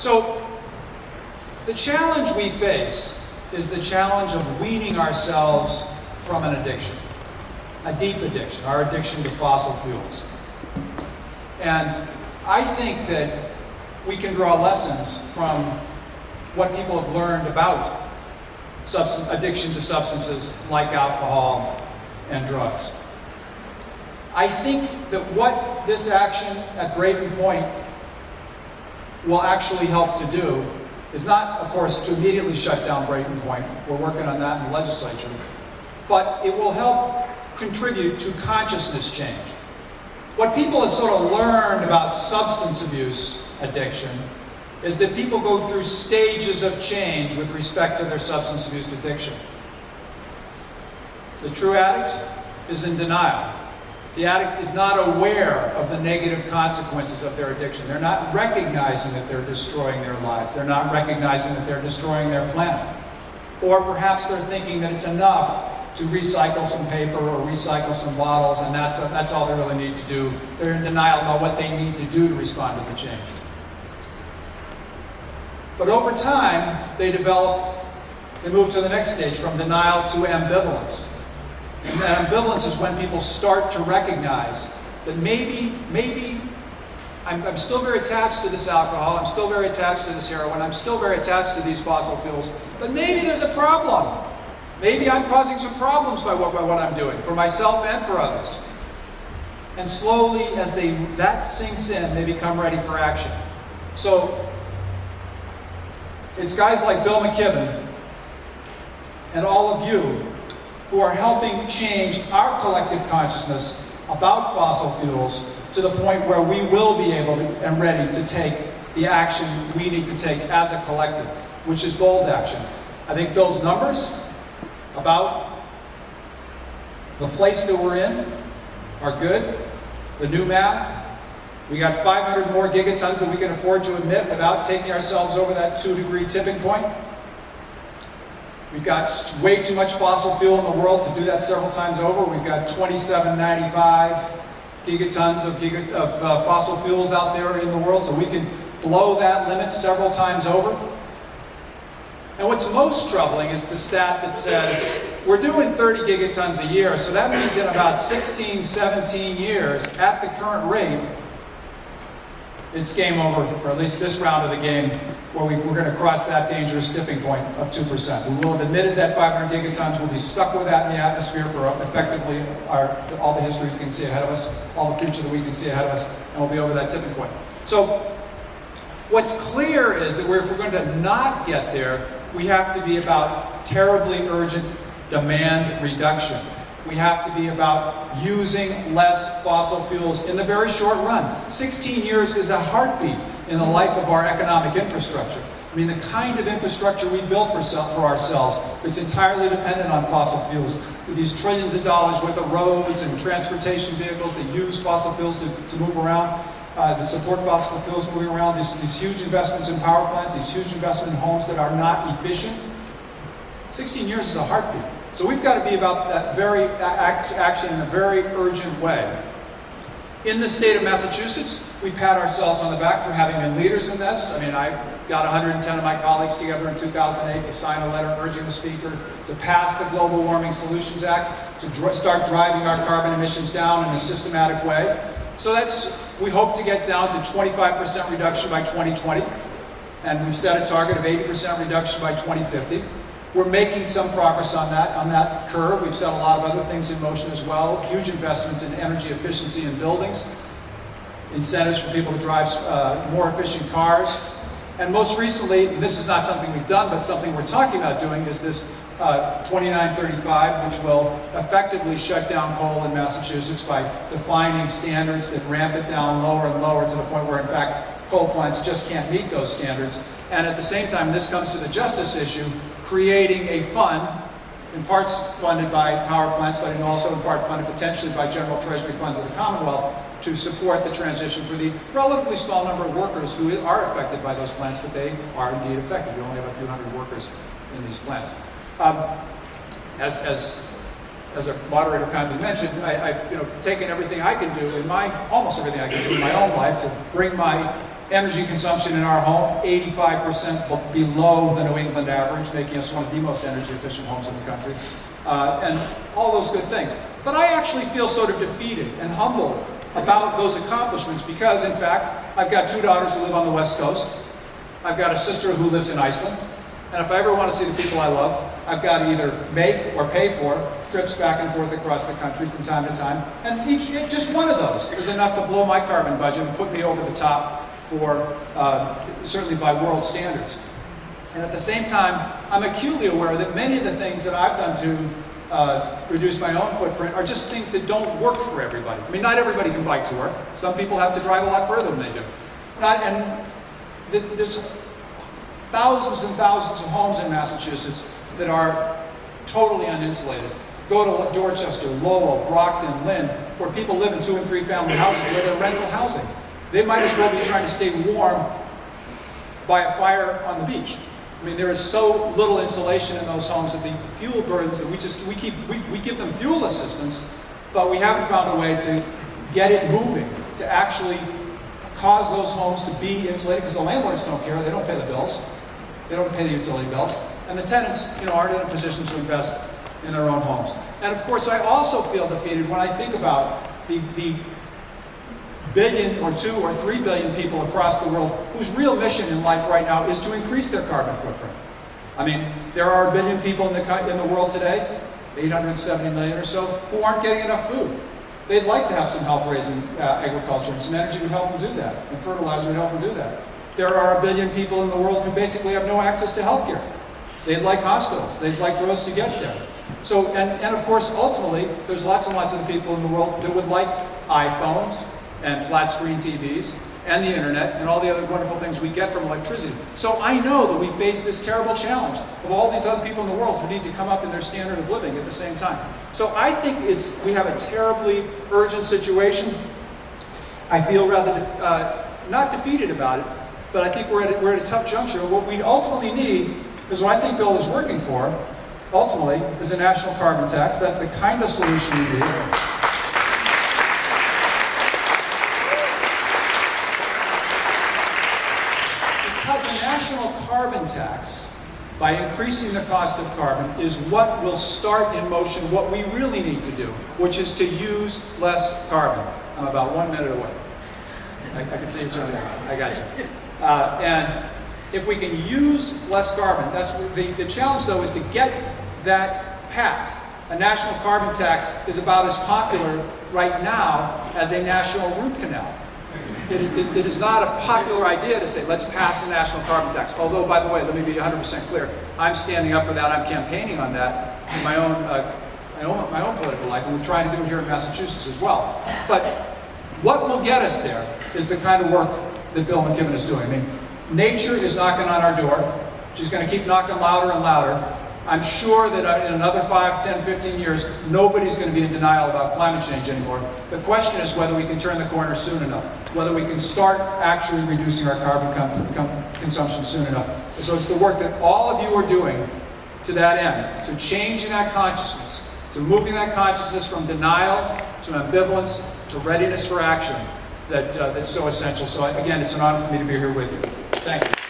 So the challenge we face is the challenge of weaning ourselves from an addiction, a deep addiction, our addiction to fossil fuels. And I think that we can draw lessons from what people have learned about addiction to substances like alcohol and drugs. I think that what this action at Brayton Point will actually help to do is not, of course, to immediately shut down Brayton Point. We're working on that in the legislature. But it will help contribute to consciousness change. What people have sort of learned about substance abuse addiction is that people go through stages of change with respect to their substance abuse addiction. The true addict is in denial. The addict is not aware of the negative consequences of their addiction. They're not recognizing that they're destroying their lives. They're not recognizing that they're destroying their planet. Or perhaps they're thinking that it's enough to recycle some paper or recycle some bottles, and that's all they really need to do. They're in denial about what they need to do to respond to the change. But over time, they move to the next stage, from denial to ambivalence. And that ambivalence is when people start to recognize that maybe I'm still very attached to this alcohol, I'm still very attached to this heroin, I'm still very attached to these fossil fuels, but maybe there's a problem. Maybe I'm causing some problems by what I'm doing, for myself and for others. And slowly, as that sinks in, they become ready for action. So, it's guys like Bill McKibben and all of you who are helping change our collective consciousness about fossil fuels to the point where we will be able to and ready to take the action we need to take as a collective, which is bold action. I think Bill's numbers about the place that we're in are good. The new math, we got 500 more gigatons than we can afford to emit without taking ourselves over that 2-degree tipping point. We've got way too much fossil fuel in the world to do that several times over. We've got 2795 gigatons of fossil fuels out there in the world, so we can blow that limit several times over. And what's most troubling is the stat that says we're doing 30 gigatons a year, so that means in about 16, 17 years, at the current rate, it's game over, or at least this round of the game, where we're going to cross that dangerous tipping point of 2%. We will have admitted that 500 gigatons. We'll be stuck with that in the atmosphere for effectively all the history we can see ahead of us, all the future that we can see ahead of us, and we'll be over that tipping point. So what's clear is that if we're going to not get there, we have to be about terribly urgent demand reduction. We have to be about using less fossil fuels in the very short run. 16 years is a heartbeat in the life of our economic infrastructure. I mean, the kind of infrastructure we built for ourselves, it's entirely dependent on fossil fuels. With these trillions of dollars worth of roads and transportation vehicles that use fossil fuels to move around, that support fossil fuels moving around, these huge investments in power plants, these huge investments in homes that are not efficient. 16 years is a heartbeat. So we've got to be about that very action in a very urgent way. In the state of Massachusetts, we pat ourselves on the back for having been leaders in this. I mean, I got 110 of my colleagues together in 2008 to sign a letter urging the Speaker to pass the Global Warming Solutions Act, to start driving our carbon emissions down in a systematic way. So we hope to get down to 25% reduction by 2020, and we've set a target of 80% reduction by 2050. We're making some progress on that curve. We've set a lot of other things in motion as well. Huge investments in energy efficiency in buildings, incentives for people to drive more efficient cars. And most recently, and this is not something we've done, but something we're talking about doing, is this 2935, which will effectively shut down coal in Massachusetts by defining standards that ramp it down lower and lower to the point where, in fact, coal plants just can't meet those standards. And at the same time, this comes to the justice issue, creating a fund, in parts funded by power plants, but also in part funded potentially by general treasury funds of the Commonwealth, to support the transition for the relatively small number of workers who are affected by those plants, but they are indeed affected. We only have a few hundred workers in these plants. As a moderator kindly mentioned, I've taken everything I can do almost everything I can do in my own life to bring my energy consumption in our home, 85% below the New England average, making us one of the most energy efficient homes in the country, and all those good things. But I actually feel sort of defeated and humbled about those accomplishments because, in fact, I've got 2 daughters who live on the West Coast. I've got a sister who lives in Iceland. And if I ever want to see the people I love, I've got to either make or pay for trips back and forth across the country from time to time. And just one of those is enough to blow my carbon budget and put me over the top for, certainly by world standards. And at the same time, I'm acutely aware that many of the things that I've done to reduce my own footprint are just things that don't work for everybody. I mean, not everybody can bike to work. Some people have to drive a lot further than they do. There's thousands and thousands of homes in Massachusetts that are totally uninsulated. Go to Dorchester, Lowell, Brockton, Lynn, where people live in 2- and 3-family houses where they're rental housing. They might as well be trying to stay warm by a fire on the beach. I mean, there is so little insulation in those homes that the fuel burdens that we give them fuel assistance, but we haven't found a way to get it moving, to actually cause those homes to be insulated, because the landlords don't care, they don't pay the bills, they don't pay the utility bills, and the tenants, aren't in a position to invest in their own homes. And of course, I also feel defeated when I think about the billion or 2 or 3 billion people across the world whose real mission in life right now is to increase their carbon footprint. I mean, there are 1 billion people in the world today, 870 million or so, who aren't getting enough food. They'd like to have some help raising agriculture, and some energy would help them do that, and fertilizer would help them do that. There are 1 billion people in the world who basically have no access to healthcare. They'd like hospitals. They'd like roads to get there. So, and of course, ultimately, there's lots and lots of people in the world that would like iPhones and flat screen TVs and the internet and all the other wonderful things we get from electricity. So I know that we face this terrible challenge of all these other people in the world who need to come up in their standard of living at the same time. So I think we have a terribly urgent situation. I feel rather not defeated about it, but I think we're at a tough juncture. What we ultimately need is what I think Bill is working for, ultimately, is a national carbon tax. That's the kind of solution we need. Because a national carbon tax, by increasing the cost of carbon, is what will start in motion what we really need to do, which is to use less carbon. I'm about 1 minute away. I can see you turning around. I got you. And if we can use less carbon, that's the challenge, though, is to get that passed. A national carbon tax is about as popular right now as a national root canal. It is not a popular idea to say, let's pass a national carbon tax. Although, by the way, let me be 100% clear. I'm standing up for that. I'm campaigning on that in my own political life, and we're trying to do it here in Massachusetts as well. But what will get us there is the kind of work that Bill McKibben is doing. I mean, nature is knocking on our door. She's going to keep knocking louder and louder. I'm sure that in another 5, 10, 15 years, nobody's going to be in denial about climate change anymore. The question is whether we can turn the corner soon enough, whether we can start actually reducing our carbon consumption soon enough. And so it's the work that all of you are doing to that end, to changing that consciousness, to moving that consciousness from denial to ambivalence to readiness for action that's so essential. So again, it's an honor for me to be here with you. Thank you.